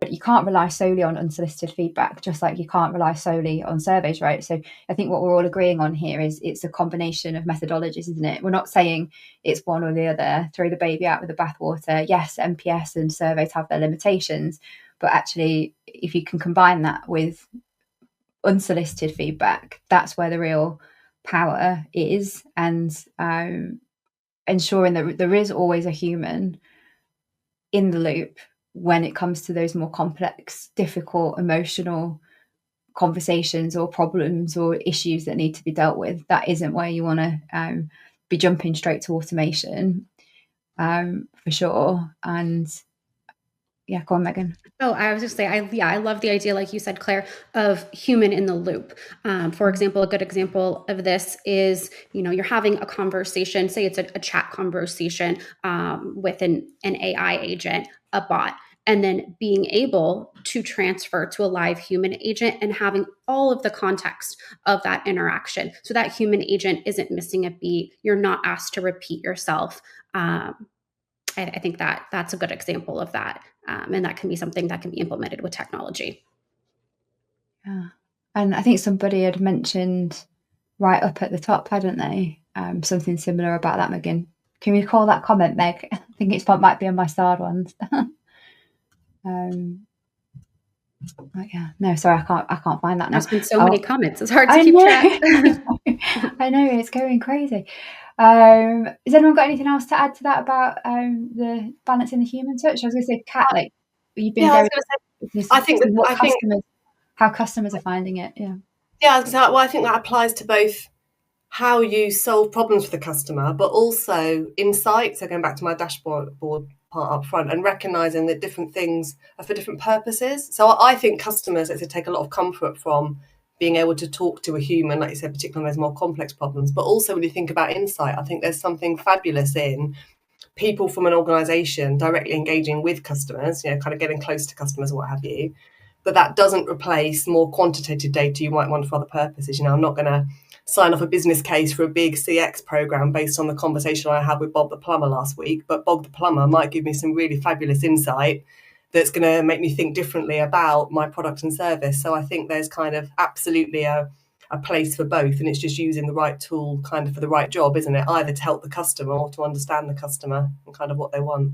You can't rely solely on unsolicited feedback, just like you can't rely solely on surveys, right? So I think what we're all agreeing on here is it's a combination of methodologies, isn't it? We're not saying it's one or the other, throw the baby out with the bathwater. Yes, NPS and surveys have their limitations, but actually, if you can combine that with unsolicited feedback, that's where the real power is, and ensuring that there is always a human in the loop when it comes to those more complex, difficult, emotional conversations or problems or issues that need to be dealt with. That isn't where you want to be jumping straight to automation, for sure. And yeah, go on, Megan. Oh, I was just saying, I love the idea, like you said, Claire, of human in the loop. For example, a good example of this is, you're having a conversation, say it's a chat conversation with an AI agent, a bot, and then being able to transfer to a live human agent and having all of the context of that interaction. So that human agent isn't missing a beat. You're not asked to repeat yourself. I think that's a good example of that. And that can be something that can be implemented with technology. Yeah. And I think somebody had mentioned right up at the top, hadn't they? Something similar about that, Megan. Can you recall that comment, Meg? I think it might be on my starred ones. Yeah, no, sorry, I can't find that now. There's been so many comments; it's hard to keep track. I know, it's going crazy. Has anyone got anything else to add to that about the balancing the human touch? I was going to say, Kat, like you've been very. I think how customers are finding it. Yeah. Yeah, exactly. Well, I think that applies to both how you solve problems for the customer, but also insights. So going back to my dashboard part up front and recognizing that different things are for different purposes. So I think customers take a lot of comfort from being able to talk to a human, like you said, particularly on those more complex problems. But also when you think about insight, I think there's something fabulous in people from an organization directly engaging with customers, kind of getting close to customers or what have you. But that doesn't replace more quantitative data you might want for other purposes. I'm not going to sign off a business case for a big CX program based on the conversation I had with Bob the plumber last week, but Bob the plumber might give me some really fabulous insight that's going to make me think differently about my product and service. So I think there's kind of absolutely a place for both, and it's just using the right tool kind of for the right job, isn't it? Either to help the customer or to understand the customer and kind of what they want.